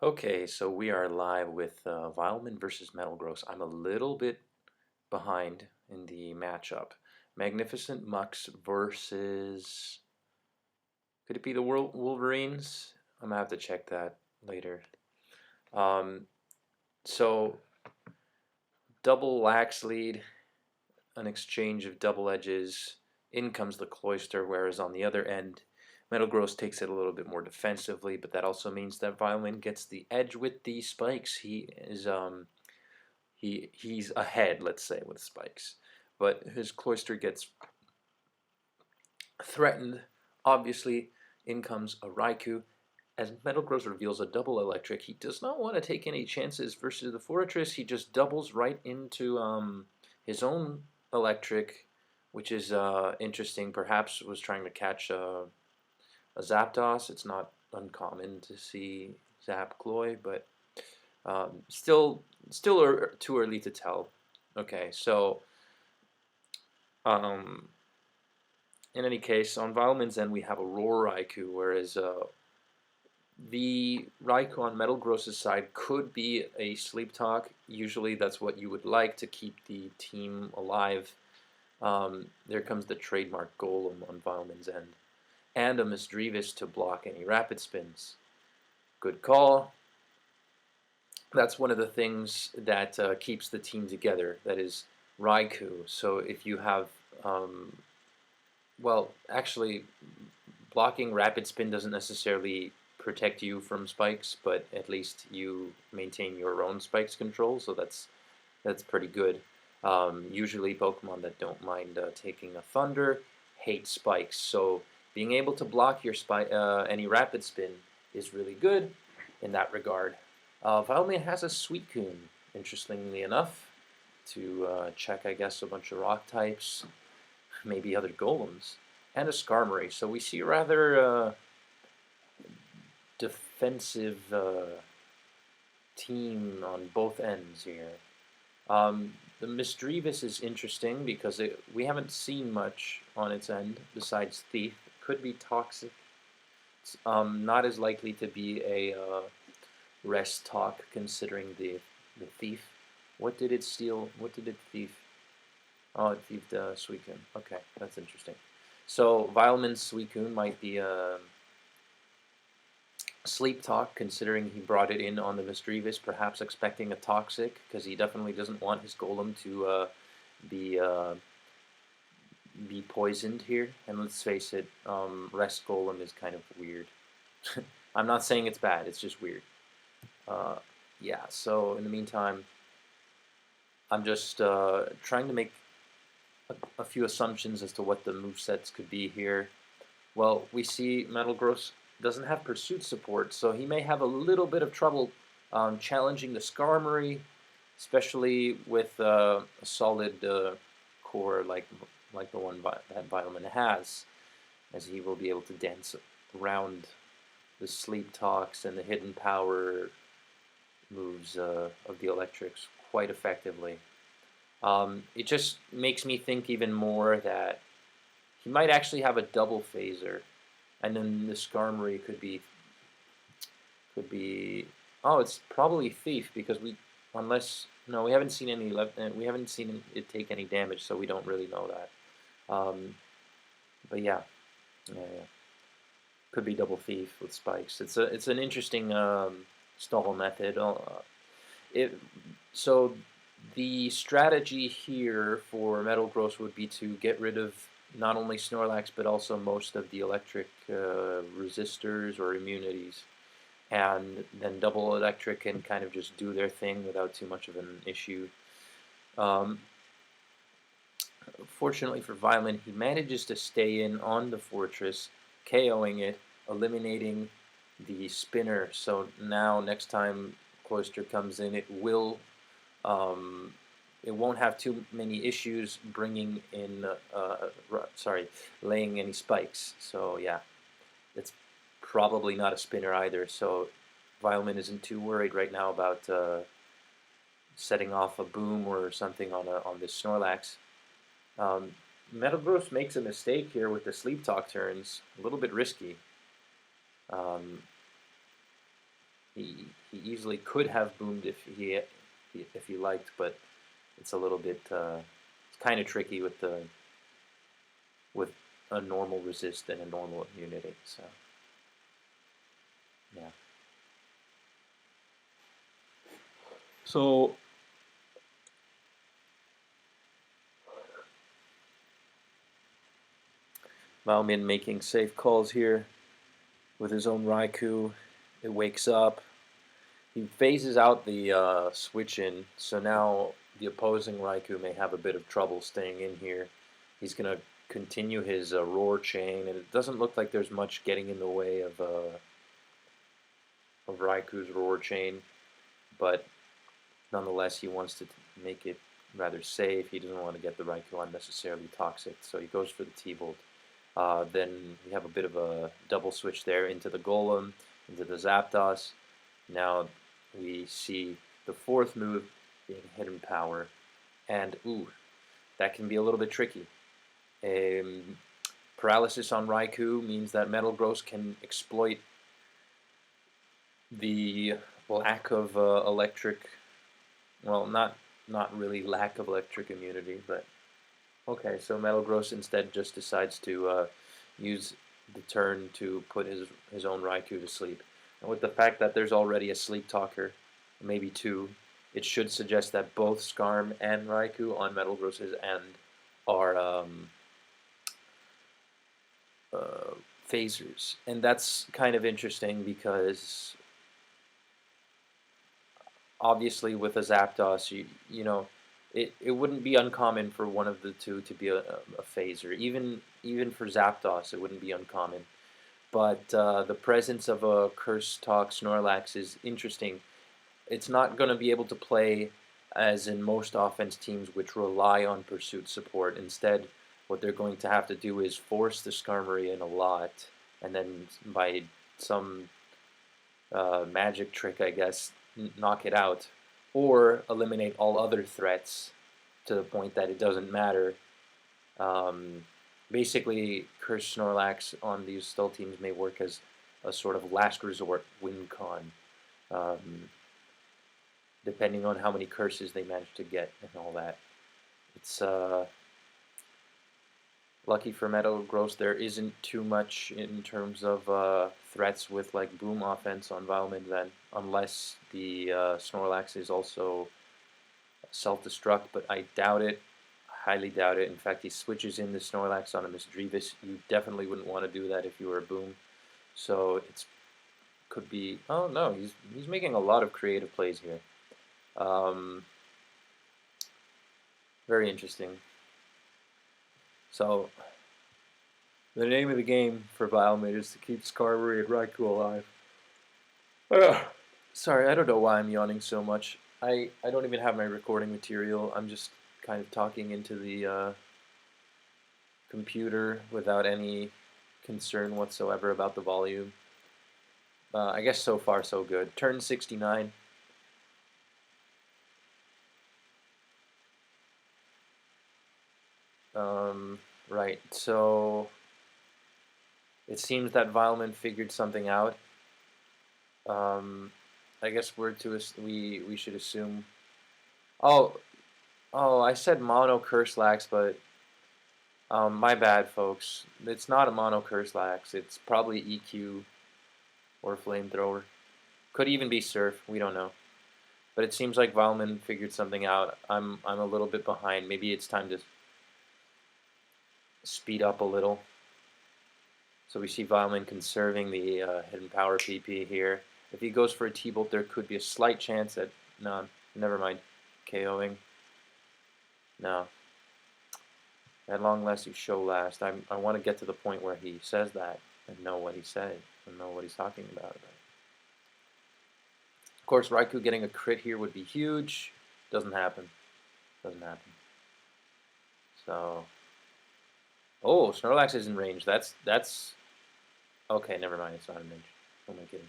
Okay, so we are live with Vileman versus MetalGro. I'm a little bit behind in the matchup. Magnificent Muks versus, could it be the Wolverines? I'm gonna have to check that later. Um, so double lax lead, an exchange of double edges. In comes the Cloister, whereas on the other end, MetalGro takes it a little bit more defensively, but that also means that Vileman gets the edge with the spikes. He's ahead, let's say, with spikes, but his Cloister gets threatened. Obviously, in comes a Raikou. As MetalGro reveals a double electric, he does not want to take any chances versus the Fortress. He just doubles right into his own electric, which is interesting. Perhaps was trying to catch a Zapdos. It's not uncommon to see Zap Cloy, but still too early to tell. Okay, so um, in any case, on Vileman's end we have a Royal Raikou, whereas the Raikou on MetalGro's side could be a Sleep Talk. Usually that's what you would like to keep the team alive. There comes the trademark Golem on Vileman's end. And a Misdreavus to block any rapid spins. Good call. That's one of the things that keeps the team together. That is Raikou. So if you have, well, actually, blocking rapid spin doesn't necessarily protect you from spikes, but at least you maintain your own spikes control. So that's pretty good. Usually, Pokemon that don't mind taking a Thunder hate spikes. So being able to block your any rapid spin is really good in that regard. Vileman has a Suicune, interestingly enough, to check, I guess, a bunch of rock types, maybe other golems, and a Skarmory. So we see rather defensive team on both ends here. The Misdreavus is interesting because we haven't seen much on its end besides Thief. It could be Toxic. It's not as likely to be a rest talk considering the Thief. What did it steal? What did it thief? Oh, it thieved Suicune. Okay, that's interesting. So Vileman's Suicune might be a Sleep Talk, considering he brought it in on the Misdreavus, perhaps expecting a Toxic, because he definitely doesn't want his Golem to be be poisoned here. And let's face it, Rest Golem is kind of weird. I'm not saying it's bad, it's just weird. Yeah, so in the meantime, I'm just trying to make a few assumptions as to what the movesets could be here. Well, we see MetalGro doesn't have pursuit support, so he may have a little bit of trouble challenging the Skarmory, especially with a solid core like the one that Vileman has, as he will be able to dance around the Sleep Talks and the Hidden Power moves of the electrics quite effectively. It just makes me think even more that he might actually have a double phaser, and then the Skarmory could be oh, it's probably Thief, because we we haven't seen any we haven't seen it take any damage, so we don't really know that. But yeah, could be double Thief with spikes. It's an interesting stall method. So the strategy here for MetalGro would be to get rid of not only Snorlax but also most of the electric resistors or immunities, and then double electric and kind of just do their thing without too much of an issue. Fortunately for Vileman, he manages to stay in on the Fortress, KOing it, eliminating the spinner. So now next time Cloister comes in, it won't have too many issues bringing in, laying any spikes. So yeah, it's probably not a spinner either. So Vileman isn't too worried right now about setting off a boom or something on this Snorlax. MetalGro makes a mistake here with the Sleep Talk turns, a little bit risky. he easily could have boomed if he liked, but it's a little bit it's kind of tricky with a normal resist and a normal immunity. So yeah. So Vileman making safe calls here with his own Raikou. It wakes up. He phases out the switch in, so now the opposing Raikou may have a bit of trouble staying in here. He's going to continue his roar chain, and it doesn't look like there's much getting in the way of Raikou's roar chain, but nonetheless he wants to make it rather safe. He doesn't want to get the Raikou unnecessarily toxic, so he goes for the T-Volt. Then we have a bit of a double switch there into the Golem, into the Zapdos. Now we see the fourth move being Hidden Power, and ooh, that can be a little bit tricky. Paralysis on Raikou means that MetalGro can exploit the lack of electric, well, not really lack of electric immunity, but okay, so MetalGro instead just decides to use the turn to put his own Raikou to sleep. And with the fact that there's already a Sleep Talker, maybe two, it should suggest that both Skarm and Raikou on MetalGro's end are phasers. And that's kind of interesting because obviously with a Zapdos, you know, it wouldn't be uncommon for one of the two to be a phaser. Even for Zapdos, it wouldn't be uncommon. But the presence of a Curse Talk Snorlax is interesting. It's not going to be able to play as in most offense teams which rely on pursuit support. Instead, what they're going to have to do is force the Skarmory in a lot, and then by some magic trick, I guess, knock it out, or eliminate all other threats to the point that it doesn't matter. Basically, Curse Snorlax on these Stealth teams may work as a sort of last resort win con, depending on how many curses they manage to get and all that. It's lucky for MetalGro, there isn't too much in terms of threats with like boom offense on Vileman then, unless the Snorlax is also self-destruct, but I doubt it. Highly doubt it. In fact, he switches in the Snorlax on a Misdreavus. You definitely wouldn't want to do that if you were a boom. So it's could be. Oh no, he's making a lot of creative plays here. Very interesting. So the name of the game for Vileman is to keep Skarmory and Raikou alive. Sorry, I don't know why I'm yawning so much. I don't even have my recording material. I'm just kind of talking into the computer without any concern whatsoever about the volume. I guess so far so good. Turn 69. Right, so it seems that Vileman figured something out. I guess we should assume. Oh, I said mono Curse-Lax, but my bad, folks. It's not a mono Curse-Lax. It's probably EQ or Flamethrower. Could even be Surf. We don't know. But it seems like Vileman figured something out. I'm a little bit behind. Maybe it's time to speed up a little. So we see Vileman conserving the Hidden Power PP here. If he goes for a T-Bolt, there could be a slight chance that... No, never mind. KOing. No. At long last, you show last. I want to get to the point where he says that and know what he said and know what he's talking about. Of course, Raikou getting a crit here would be huge. Doesn't happen. Doesn't happen. So... Oh, Snorlax is in range. That's... Okay, never mind. It's not in range. Oh my kidding.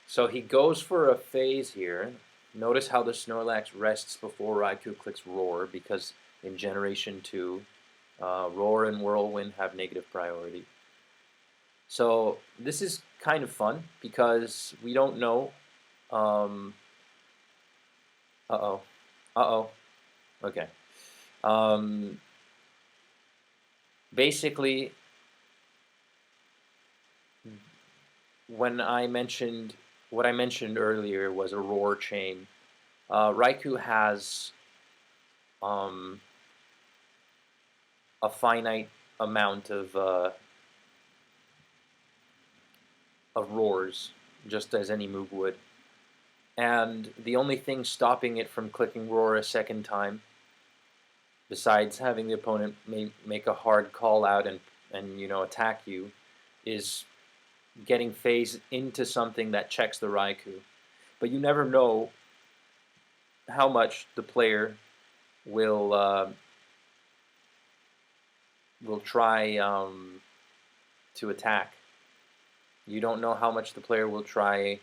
So he goes for a phase here. Notice how the Snorlax rests before Raikou clicks Roar, because in Generation 2, Roar and Whirlwind have negative priority. So this is kind of fun, because we don't know Um, uh-oh. Uh-oh. Okay. Um, basically, when I mentioned what I mentioned earlier was a roar chain. Raikou has um, a finite amount of roars, just as any move would. And the only thing stopping it from clicking roar a second time, besides having the opponent make a hard call out and attack you, is getting phased into something that checks the Raikou. But you never know how much the player will try to attack. You don't know how much the player will try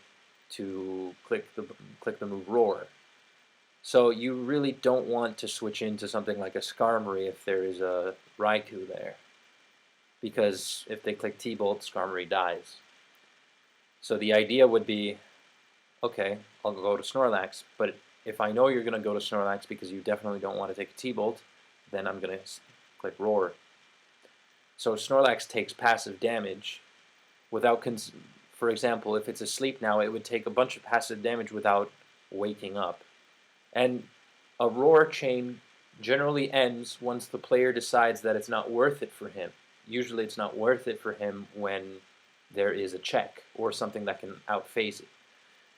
to click the move roar. So you really don't want to switch into something like a Skarmory if there is a Raikou there, because if they click T-Bolt, Skarmory dies. So the idea would be, okay, I'll go to Snorlax, but if I know you're going to go to Snorlax because you definitely don't want to take a T-Bolt, then I'm going to click Roar. So Snorlax takes passive damage without, for example, if it's asleep now, it would take a bunch of passive damage without waking up. And a roar chain generally ends once the player decides that it's not worth it for him. Usually it's not worth it for him when there is a check or something that can outphase it.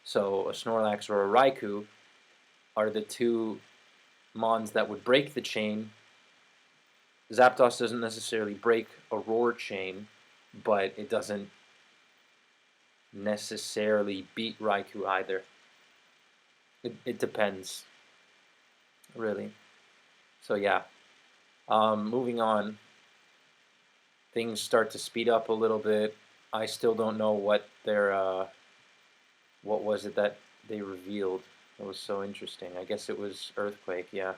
So a Snorlax or a Raikou are the two mons that would break the chain. Zapdos doesn't necessarily break a roar chain, but it doesn't necessarily beat Raikou either. It depends, really. So yeah, moving on. Things start to speed up a little bit. I still don't know what what was it that they revealed. It was so interesting. I guess it was Earthquake, yeah.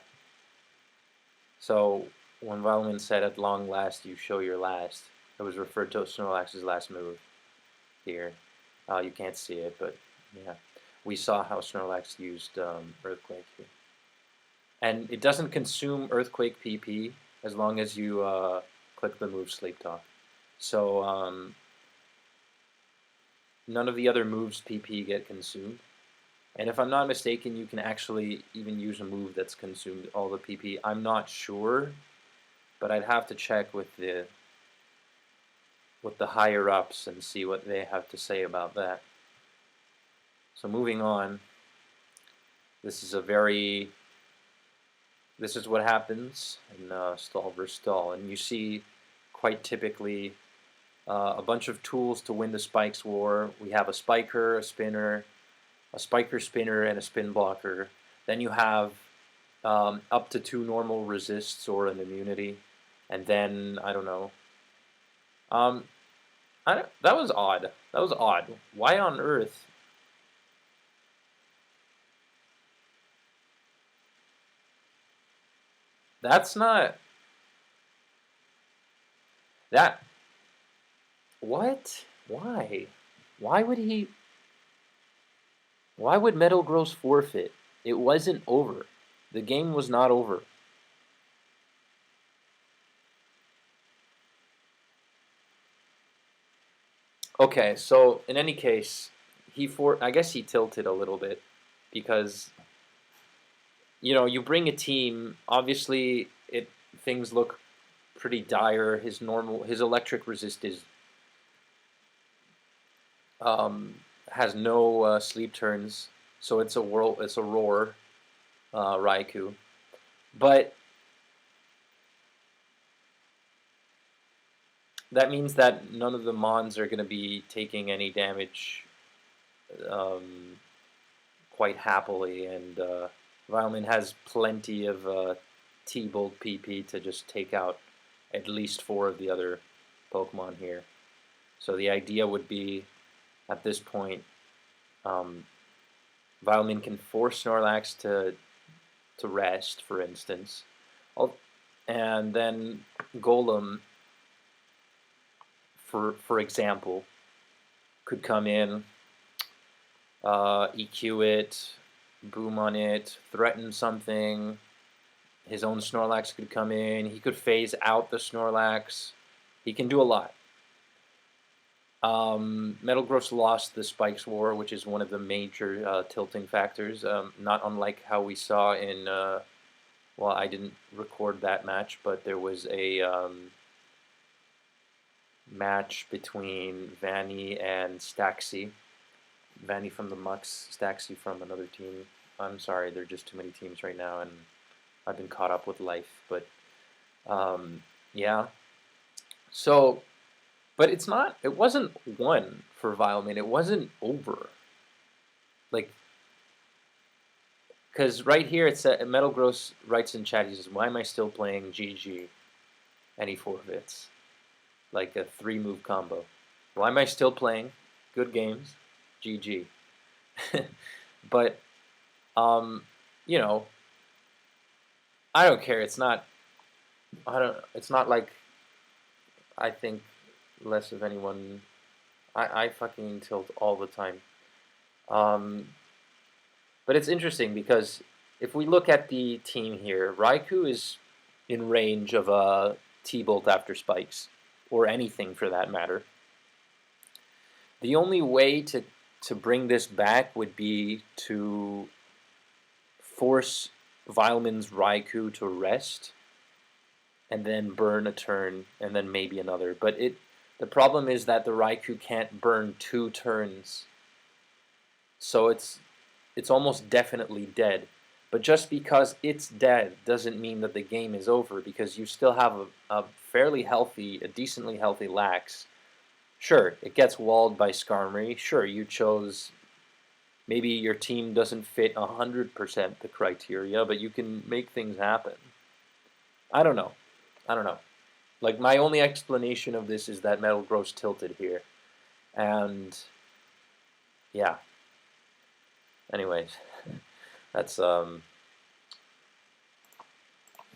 So when Vileman said, "At long last, you show your last," it was referred to Snorlax's last move here. You can't see it, but yeah. We saw how Snorlax used Earthquake here. And it doesn't consume Earthquake PP as long as you click the move Sleep Talk. So none of the other moves PP get consumed. And if I'm not mistaken, you can actually even use a move that's consumed all the PP. I'm not sure, but I'd have to check with the higher ups and see what they have to say about that. So moving on, this is what happens in stall versus stall, and you see quite typically a bunch of tools to win the Spikes War. We have a Spiker, a Spinner, a Spiker Spinner, and a Spin Blocker. Then you have up to 2 normal resists or an immunity, and then I don't know. That was odd. That was odd. Why on earth? That's not that. What? Why? Why would he? Why would MetalGro's forfeit? It wasn't over. The game was not over. Okay, so in any case, I guess he tilted a little bit because you bring a team. Obviously, things look pretty dire. His electric resist is has no sleep turns, so it's a roar Raikou, but that means that none of the mons are going to be taking any damage quite happily, and Vileman has plenty of T-Bolt PP to just take out at least 4 of the other Pokemon here. So the idea would be, at this point, Vileman can force Snorlax to rest, for instance, and then Golem, for example, could come in EQ it, boom on it, threaten something. His own Snorlax could come in. He could phase out the Snorlax. He can do a lot. MetalGro's lost the Spikes War, which is one of the major tilting factors, not unlike how we saw in, well, I didn't record that match, but there was a match between Vanny and Staxy. Vanny from the Muks, Staxy from another team. I'm sorry, there are just too many teams right now, and I've been caught up with life, but yeah. So, but it wasn't won for Vileman. It wasn't over. Like, because right here it said, MetalGro writes in chat, he says, why am I still playing GG? And he forfeits. Like a 3-move combo. Why am I still playing? Good games. GG. But, you know, I don't care. It's not like I think less of anyone. I fucking tilt all the time. But it's interesting because if we look at the team here, Raikou is in range of a T-Bolt after spikes, or anything for that matter. The only way to bring this back would be to force Vileman's Raikou to rest, and then burn a turn, and then maybe another. But the problem is that the Raikou can't burn 2 turns, so it's almost definitely dead. But just because it's dead doesn't mean that the game is over, because you still have a fairly healthy, a decently healthy Lax. Sure, it gets walled by Skarmory. Sure, you chose, maybe your team doesn't fit 100% the criteria, but you can make things happen. I don't know. Like, my only explanation of this is that MetalGro's tilted here. And, yeah. Anyways, that's,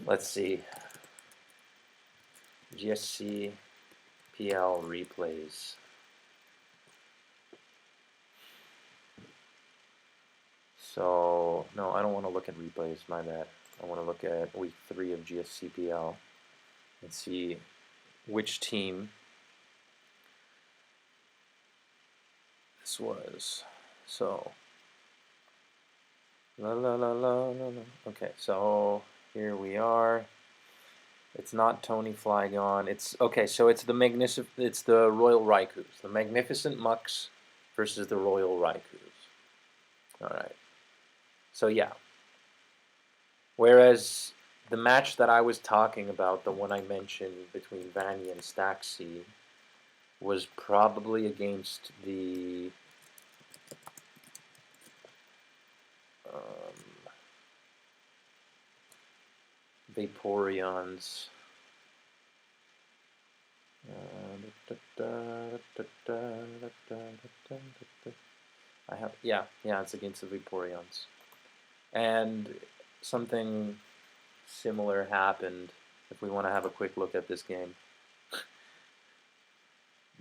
let's see. GSC PL replays. So, no, I don't want to look at replays, my bad. I want to look at week 3 of GSC PL and see which team this was. So, okay, so here we are. It's not Tony Flygon. It's okay. So it's the Royal Raikous, the Magnificent Muks versus the Royal Raikous. All right. So yeah. Whereas the match that I was talking about, the one I mentioned between Vanny and Staxy, was probably against the Vaporeons. Yeah, it's against the Vaporeons. And something similar happened, if we want to have a quick look at this game.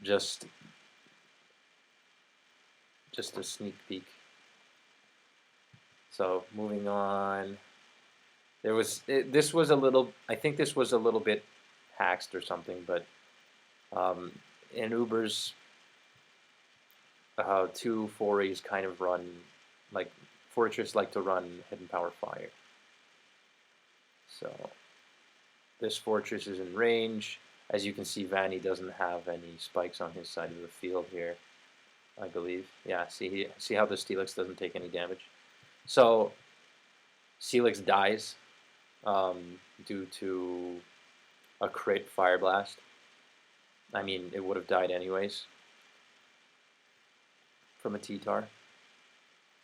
Just a sneak peek. So, moving on. This was a little, I think this was a little bit hacked or something, but in Uber's 2 forays kind of run, like, Fortress like to run Hidden Power Fire. So, this Fortress is in range. As you can see, Vanny doesn't have any spikes on his side of the field here, I believe. Yeah, see how the Steelix doesn't take any damage? So, Steelix dies due to a crit Fire Blast. I mean, it would have died anyways from a T-Tar.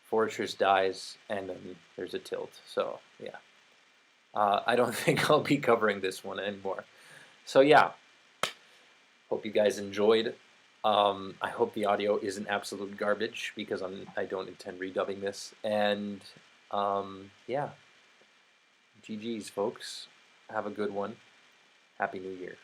Fortress dies, and then there's a tilt. So, yeah. I don't think I'll be covering this one anymore. So, yeah. Hope you guys enjoyed. I hope the audio isn't absolute garbage, because I don't intend redubbing this. And, yeah. GG's, folks. Have a good one. Happy New Year.